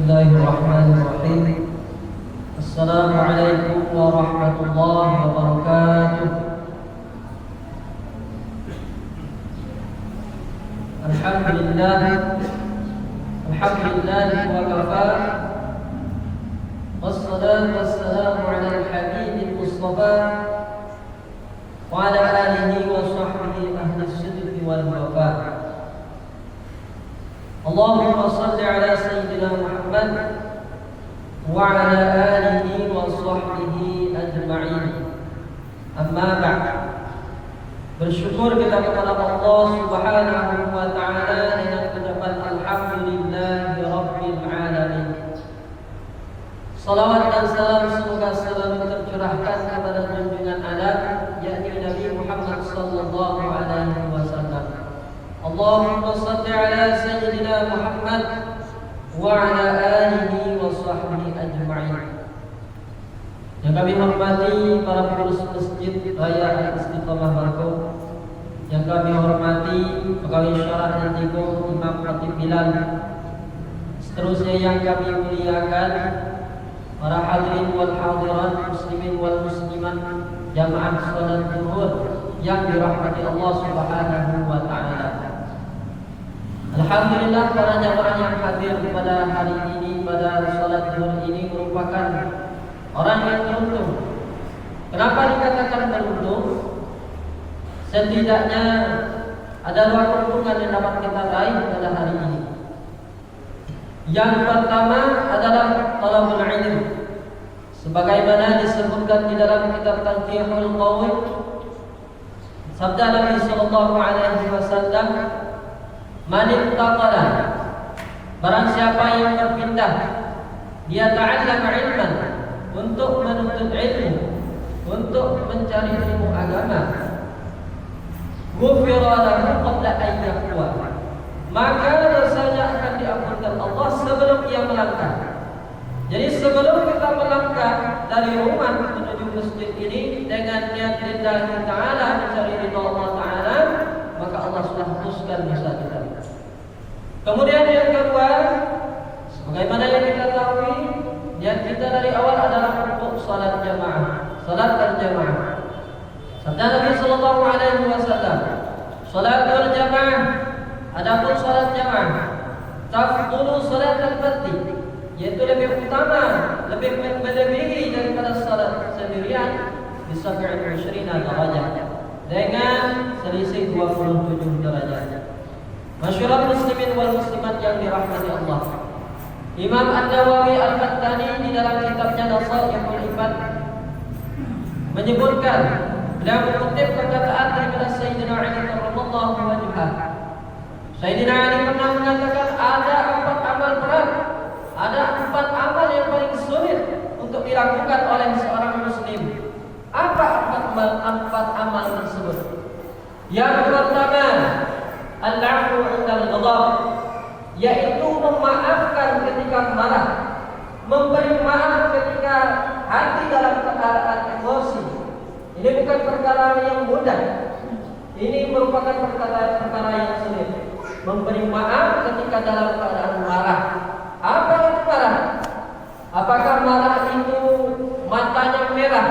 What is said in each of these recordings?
Bismillahirrahmanirrahim. Assalamualaikum warahmatullahi wabarakatuh. Alhamdulillah wa kafa. Wassalatu wassalamu ala al-habibin mustafa wa ala alihi wa sahbihi ahli sidqi wal wafa. Allahumma salli ala sayyidina Muhammad wa ala alihi wa sahbihi ajma'in. Amma ba'd. Bersyukur kita kepada Allah Subhanahu wa ta'ala dengan ucapan alhamdulillahi rabbil alamin. Salawat dan salam semoga selalu tercurahkan kepada junjungan alam, yakni Nabi Muhammad sallallahu alaihi wasallam. Allahumma salli ala sayyidina Muhammad wa ala alihi wa sahbihi ajma'in. Yang kami hormati para pengurus Masjid Raya Al-Istiqamah Margo, yang kami hormati pegawai syarah dan tigo Imam Khatib Bilal, seterusnya yang kami muliakan para hadirin wal hadirat, muslimin wal muslimat, jamaah salat zuhur yang dirahmati Allah Subhanahu wa ta'ala. Alhamdulillah, para jamaah yang hadir pada hari ini, pada salat zuhur ini merupakan orang yang beruntung. Kenapa dikatakan beruntung? Setidaknya ada dua keuntungan yang dapat kita raih pada hari ini. Yang pertama adalah talabul ilm, sebagaimana disebutkan di dalam kitab Tanqihul Qaul, sabda Nabi sallallahu alaihi wasallam, "Man ittaqala", barang siapa yang berpindah, dia ta'allama ilman, untuk menuntut ilmu, untuk mencari ilmu agama, ghufira lahu qabla an yaqwa, maka dosanya akan diampunkan Allah sebelum ia melangkah. Jadi sebelum kita melangkah dari rumah menuju masjid ini dengan niat lillahi ta'ala, mencari ridha Allah ta'ala, maka Allah sudah hapuskan dosa kita. Kemudian yang kedua, sebagaimana yang kita tahu, niat kita dari awal adalah untuk salat jamaah, salat berjamaah. Sabda Nabi sallallahu alaihi wasallam, salatul jamaah, adapun salat jamaah, tafdulu salatul fardhi, yaitu lebih utama, lebih melebihi daripada salat sendirian, bi 27 derajat, dengan selisih 27 derajat. Masyarakat muslimin wal muslimat yang dirahmati Allah, Imam An-Nawawi Al-Qahtani di dalam kitabnya Nasaihul Ibad menyebutkan, beliau mengutip perkataan daripada Sayyidina Ali radhiyallahu anhu. Sayyidina Ali pernah mengatakan ada 4 amal berat, ada 4 amal yang paling sulit untuk dilakukan oleh seorang muslim. Apa 4 amal tersebut? Yang pertama, al-'afwu 'indal ghadab, yaitu memaafkan ketika marah, memberi maaf ketika hati dalam keadaan emosi. Ini bukan perkara yang mudah, ini merupakan perkara yang sulit. Memberi maaf ketika dalam keadaan marah. Apa itu marah? Apakah marah itu matanya merah?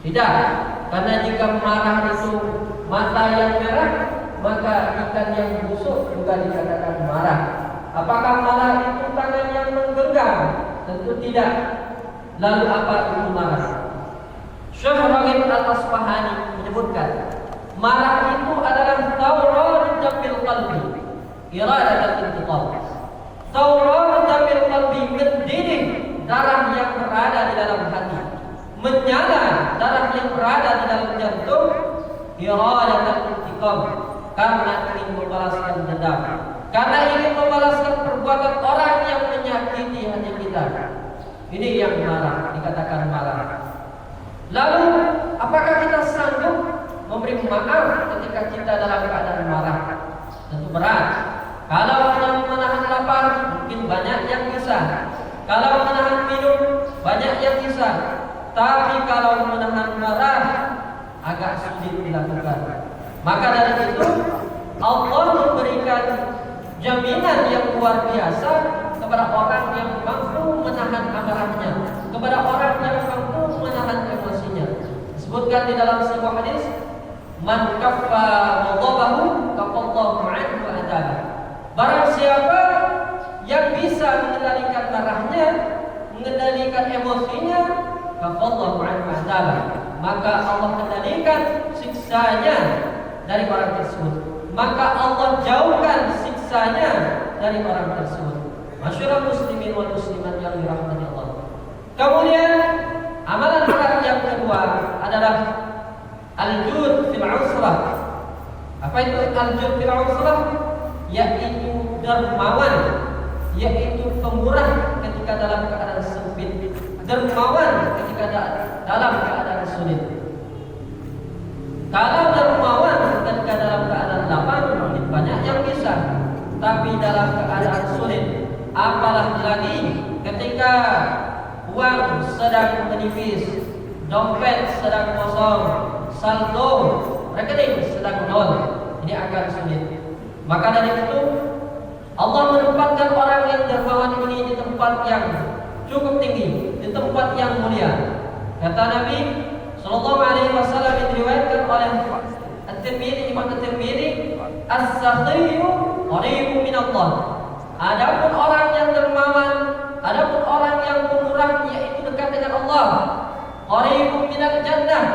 Tidak, karena jika marah itu mata yang merah, maka ikan yang busuk juga dikatakan marah. Apakah marah itu tangan yang menggenggam? Tentu tidak. Lalu apa itu marah? Syekh Raghib Al-Asfahani menyebutkan, marah itu adalah tawran jamil qalbi, iradatul intiqam. Tawran jamil qalbi, mendidih darah yang berada di dalam hati, menyala darah yang berada di dalam jantung, iradatul intiqam, karena ingin membalaskan dendam, karena ingin membalaskan perbuatan orang yang menyakiti hati kita. Ini yang marah, dikatakan marah. Lalu, apakah kita sanggup memberi maaf ketika kita dalam keadaan marah? Tentu berat. Kalau menahan lapar, mungkin banyak yang bisa. Kalau menahan minum, banyak yang bisa. Tapi kalau menahan marah, agak sulit dilakukan. Maka dari itu Allah memberikan jaminan yang luar biasa kepada orang yang mampu menahan amarahnya, kepada orang yang mampu menahan emosinya. Disebutkan di dalam sebuah hadis, man kaffa ghadabahu kafallahu anhu adabah. Barang siapa yang bisa mengendalikan marahnya, mengendalikan emosinya, kafallahu anhu adabah, maka Allah kendalikan siksanya dari orang tersebut. Maka Allah jauhkan siksanya dari orang tersebut. Masyarakat muslimin wal muslimat yang dirahmati Allah. Kemudian amalan berat yang kedua adalah al-jud fil usrah. Apa itu al-jud fil usrah? Yaitu dermawan, yaitu pemurah ketika dalam keadaan sempit, dermawan ketika dalam keadaan sulit. Kalau dermawan ketika dalam keadaan lapang, banyak yang bisa, tapi dalam keadaan sulit, apalagi lagi ketika uang sedang menipis, dompet sedang kosong, saldo rekening sedang nol, ini akan sulit. Maka dari itu Allah menempatkan orang yang dermawan ini di tempat yang cukup tinggi, di tempat yang mulia. Kata Nabi Sallallahu Alaihi Wasallam, diriwayatkan oleh At-Tirmidzi, Imam At-Tirmidzi, as-sakhiyyu qaribun min Allah. Adapun orang yang dermawan, adapun orang yang pemurah, yaitu dekat dengan Allah. Qaribun minal jannah,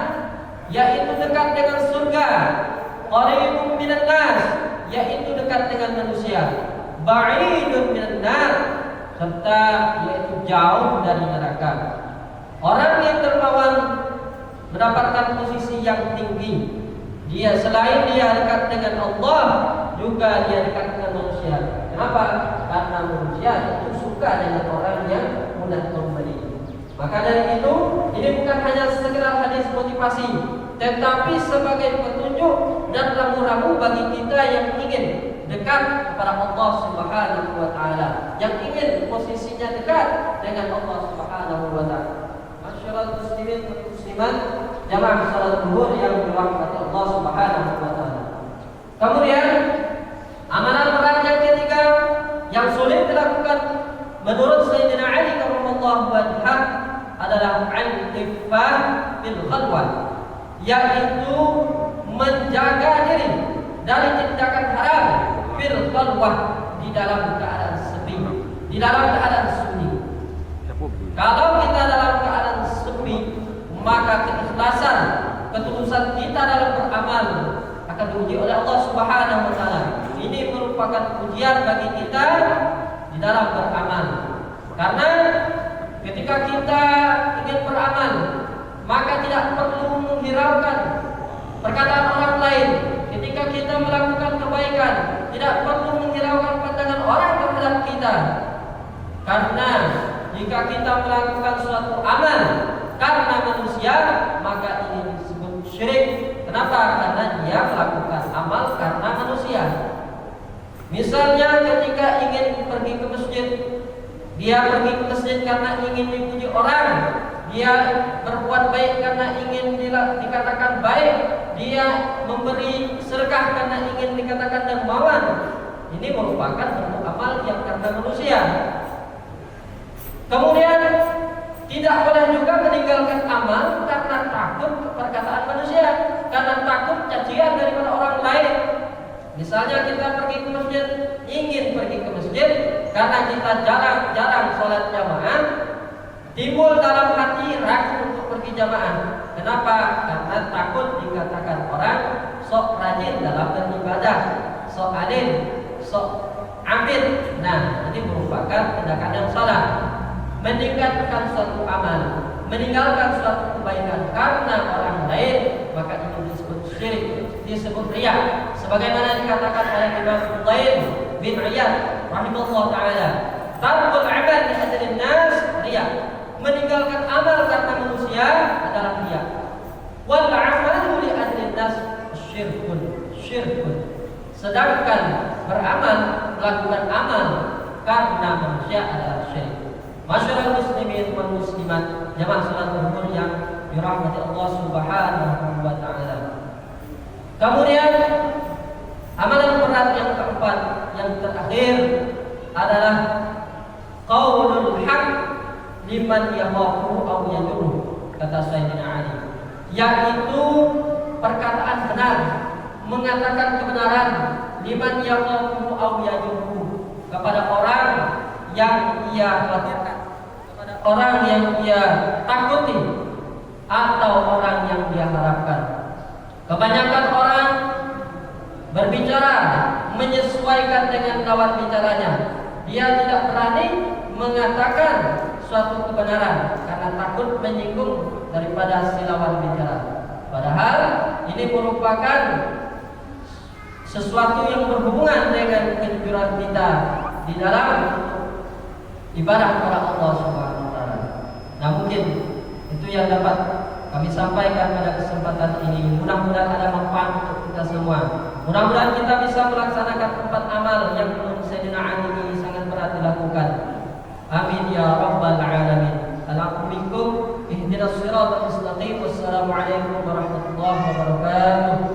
yaitu dekat dengan surga. Qaribun minan nas, yaitu dekat dengan manusia. Ba'idun minan nar, serta yaitu jauh dari neraka. Orang yang dermawan mendapatkan posisi yang tinggi. Dia selain dia dekat dengan Allah, juga dia dekat dengan manusia. Kenapa? Karena manusia itu suka dengan orang yang mudah memberi. Maka dari itu, ini bukan hanya sekedar hadis motivasi, tetapi sebagai petunjuk dan ramu-ramu bagi kita yang ingin dekat kepada Allah Subhanahu wa taala, yang ingin posisinya dekat dengan Allah Subhanahu wa taala. Masyaallah muslimin dan muslimat, jamaah salat zuhur yang dirahmati Allah Subhanahu wa taala. Kemudian amalan berat yang ketiga yang sulit dilakukan menurut Sayyidina Ali radhiyallahu anhu adalah al-iffah bil khalwah, yaitu menjaga diri dari tindakan haram fil khalwah, di dalam keadaan sepi, di dalam keadaan sunyi. Kalau kita dalam keadaan sepi, maka keikhlasan, ketulusan kita dalam beramal akan diuji oleh Allah Subhanahu wa taala. Ini merupakan ujian bagi kita di dalam beramal. Karena ketika kita ingin beramal, maka tidak perlu menghiraukan perkataan orang lain. Ketika kita melakukan kebaikan, tidak perlu menghiraukan pandangan orang terhadap kita. Karena jika kita melakukan suatu amal karena manusia, maka ini disebut syirik. Kenapa? Karena dia melakukan amal karena manusia. Misalnya ketika ingin pergi ke masjid, dia pergi ke masjid karena ingin dipuji orang, dia berbuat baik karena ingin dikatakan baik, dia memberi sedekah karena ingin dikatakan dermawan. Ini merupakan bentuk amal yang karena manusia. Kemudian tidak boleh juga meninggalkan amal karena takut perkataan manusia, karena takut cacian daripada orang lain. Misalnya kita pergi ke masjid, ingin pergi ke masjid karena kita jarang sholat jamaah, timbul dalam hati ragu untuk pergi jamaah. Kenapa? Karena takut dikatakan orang sok rajin dalam beribadah, sok adil, sok abid. Nah, ini merupakan tindakan yang salah. Meninggalkan suatu amal, meninggalkan suatu kebaikan karena orang lain, maka itu disebut syirik, disebut riya. Sebagaimana dikatakan oleh Imam Fudail bin Iyad rahimahullah taala, tarkul amal li ajlin nas riya. Meninggalkan amal karena manusia adalah riya. Wal amalu li ajlin nas syirkun. Sedangkan beramal, melakukan amal karena manusia adalah syirik. Masyarakat muslimin dan muslimat, jamaah salat zuhur yang dirahmati Allah Subhanahu wa taala. Kemudian amalan berat yang keempat, yang terakhir adalah qaulul haq liman yakhafu aw yadurru, kata Sayyidina Ali, yaitu perkataan benar, mengatakan kebenaran, liman yakhafu aw yadurru, kepada orang yang ia khawatirkan, kepada orang yang ia takuti, atau orang yang dia harapkan. Kebanyakan orang berbicara menyesuaikan dengan lawan bicaranya. Dia tidak berani mengatakan suatu kebenaran karena takut menyinggung daripada si lawan bicara. Padahal ini merupakan sesuatu yang berhubungan dengan kejujuran kita di dalam ibadah kepada Allah Subhanahu wa taala. Nah, mungkin itu yang dapat kami sampaikan pada kesempatan ini. Mudah-mudahan ada manfaat untuk kita semua. Mudah-mudahan kita bisa melaksanakan 4 amal yang menurut Sayyidina Ali ini sangat berat dilakukan. Amin ya rabbal alamin. Alhamdulillah. Ihdinas siratal mustaqim. Wassalamualaikum warahmatullahi wabarakatuh.